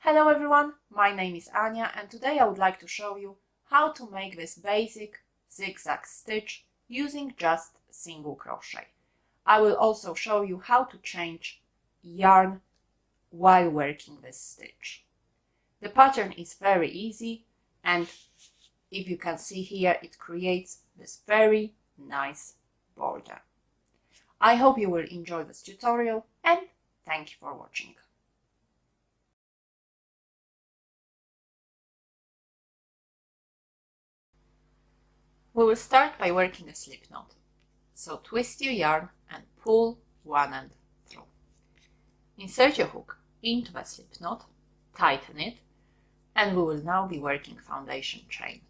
Hello everyone, my name is Ania and today I would like to show you how to make this basic zigzag stitch using just single crochet. I will also show you how to change yarn while working this stitch. The pattern is very easy and if you can see here, it creates this very nice border. I hope you will enjoy this tutorial and thank you for watching. We will start by working a slip knot. So twist your yarn and pull one end through. Insert your hook into the slip knot, tighten it, and we will now be working foundation chain.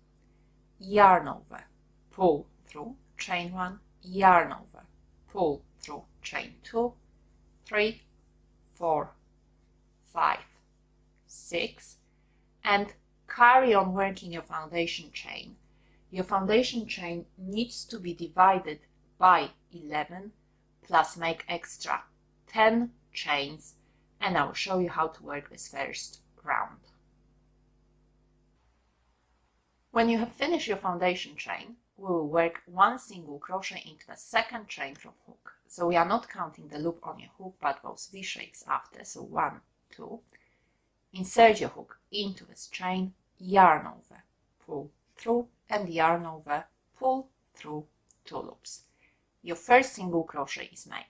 Yarn over, pull through, chain 1, yarn over, pull through, chain 2, 3, 4, 5, 6, and carry on working your foundation chain. Your foundation chain needs to be divided by 11 plus make extra 10 chains, and I will show you how to work this first round. When you have finished your foundation chain, we will work one single crochet into the second chain from hook. So we are not counting the loop on your hook but those V shapes after. So 1, 2, insert your hook into this chain, yarn over, pull through, and yarn over, pull through 2 loops. Your first single crochet is made.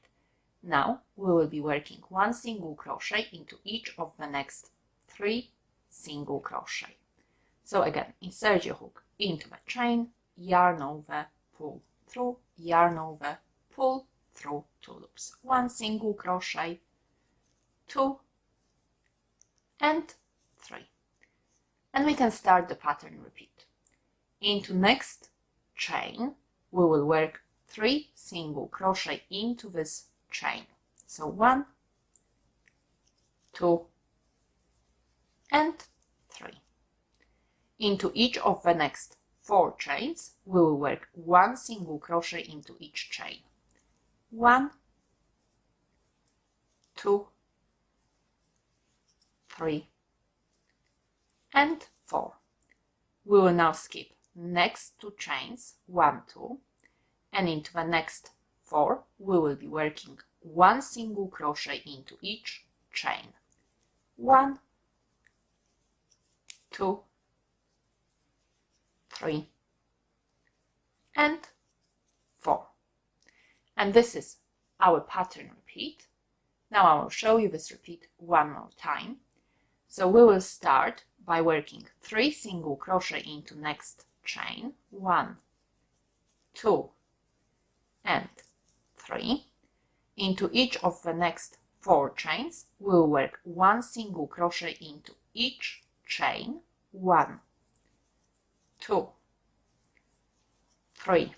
Now we will be working one single crochet into each of the next 3 single crochet. So again, insert your hook into the chain, yarn over, pull through, yarn over, pull through 2 loops. One single crochet, 2 and 3. And we can start the pattern repeat. Into next chain, we will work 3 single crochet into this chain. So 1, 2, and 3. Into each of the next 4 chains, we will work one single crochet into each chain. 1, 2, 3, and 4. We will now skip next 2 chains, 1, 2, and into the next 4 we will be working one single crochet into each chain. 1, 2, 3, and 4. And this is our pattern repeat. Now I will show you this repeat one more time. So we will start by working 3 single crochet into next chain, 1, 2, and 3. Into each of the next 4 chains, we will work one single crochet into each chain, 1, 2, 3,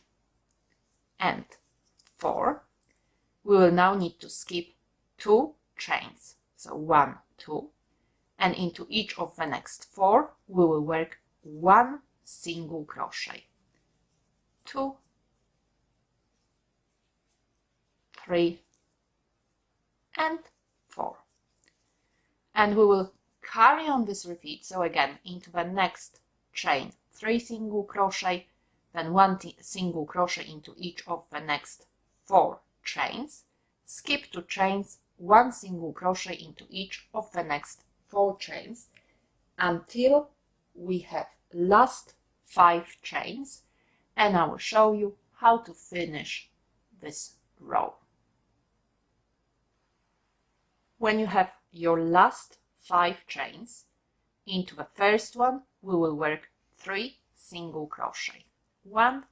and 4. We will now need to skip 2 chains, so 1, 2, and into each of the next 4 we will work one single crochet, 2, 3, and 4. And we will carry on this repeat. So again, into the next chain 3 single crochet, then 1 single crochet into each of the next 4 chains, skip 2 chains, 1 single crochet into each of the next 4 chains until we have last 5 chains, and I will show you how to finish this row. When you have your last 5 chains, into the first one we will work 3 single crochet, 1,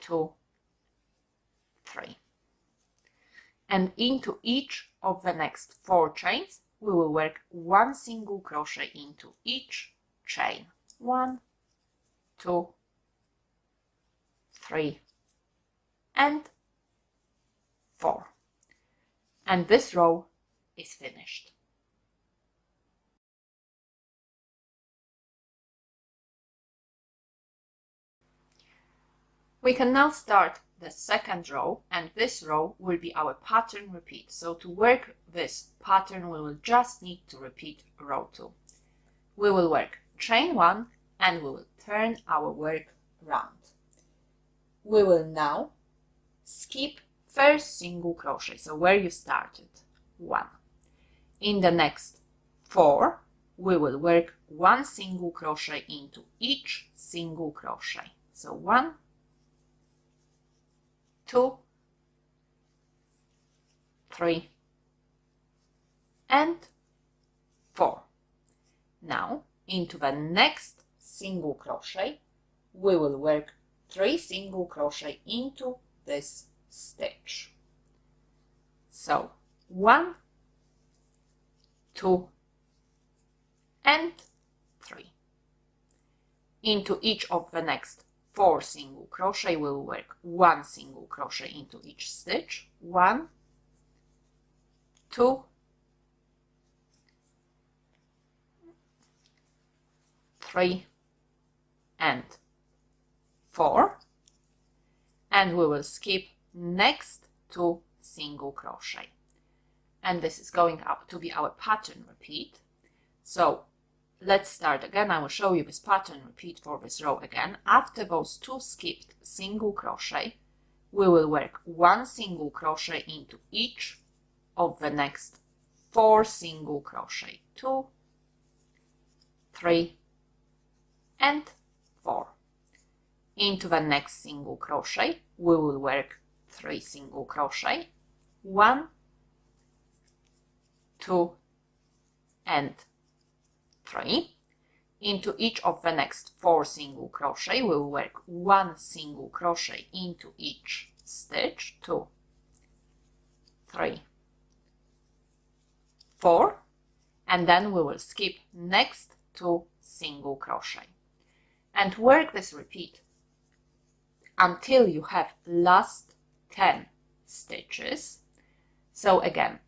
2, 3, and into each of the next 4 chains we will work one single crochet into each chain, 1, 2, 3, and 4. And this row is finished. We can now start the second row, and this row will be our pattern repeat. So to work this pattern, we will just need to repeat row 2. We will work chain 1 and we will turn our work round. We will now skip first single crochet, so where you started, 1. In the next 4, we will work 1 single crochet into each single crochet. So 1, 2, 3, and 4. Now, into the next single crochet, we will work 3 single crochet into this stitch. So 1, 2, and 3. Into each of the next 4 single crochet, we'll work 1 single crochet into each stitch. 1, 2, 3, and 4. And we will skip next 2 single crochet. And this is going up to be our pattern repeat. So let's start again. I will show you this pattern repeat for this row again. After those 2 skipped single crochet, we will work 1 single crochet into each of the next 4 single crochet. 2, 3, and 4. Into the next single crochet, we will work 3 single crochet. 1, 2, and 3. Into each of the next 4 single crochet, we will work 1 single crochet into each stitch. 2, 3, 4, and then we will skip next 2 single crochet and work this repeat until you have last 10 stitches. So again,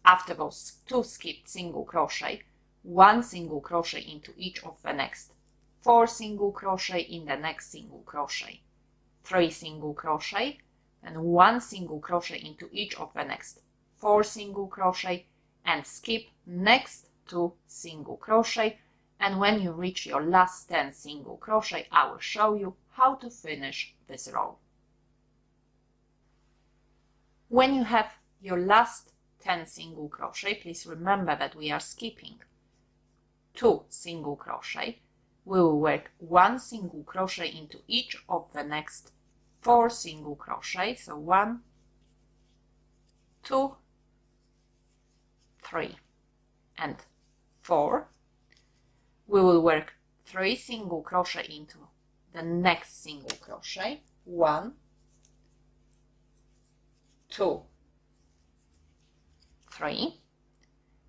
after those 2 skipped single crochet, 1 single crochet into each of the next 4 single crochet, in the next single crochet 3 single crochet, and 1 single crochet into each of the next 4 single crochet, and skip next 2 single crochet. And when you reach your last 10 single crochet, I will show you how to finish this row. When you have your last 10 single crochet, please remember that we are skipping 2 single crochet. We will work 1 single crochet into each of the next 4 single crochet. So 1, 2, 3, and 4. We will work 3 single crochet into the next single crochet. 1, 2, 3.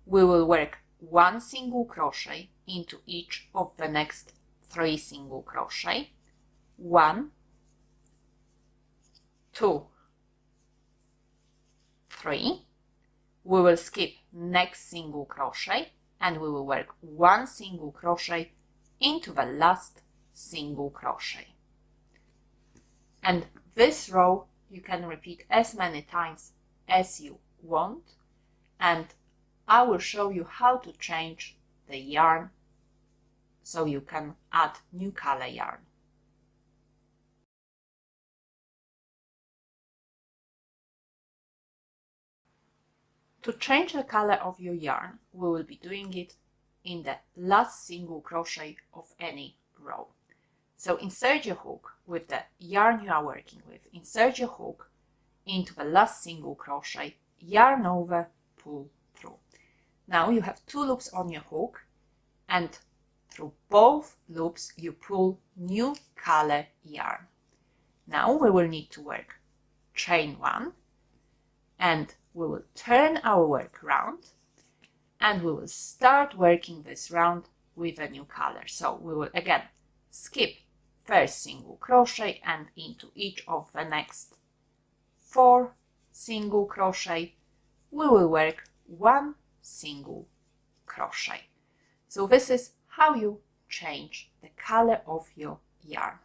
We will work 1 single crochet into each of the next 3 single crochet. 1, 2, 3. We will skip next single crochet and we will work 1 single crochet into the last single crochet. And this row you can repeat as many times as you want, and I will show you how to change the yarn so you can add new color yarn. To change the color of your yarn, we will be doing it in the last single crochet of any row. So insert your hook with the yarn you are working with. Insert your hook into the last single crochet, yarn over, pull through. Now you have 2 loops on your hook, and through both loops you pull new color yarn. Now we will need to work chain 1, and we will turn our work round, and we will start working this round with a new color. So we will again skip first single crochet and into each of the next 4 single crochet we will work 1 single crochet. So this is how you change the color of your yarn.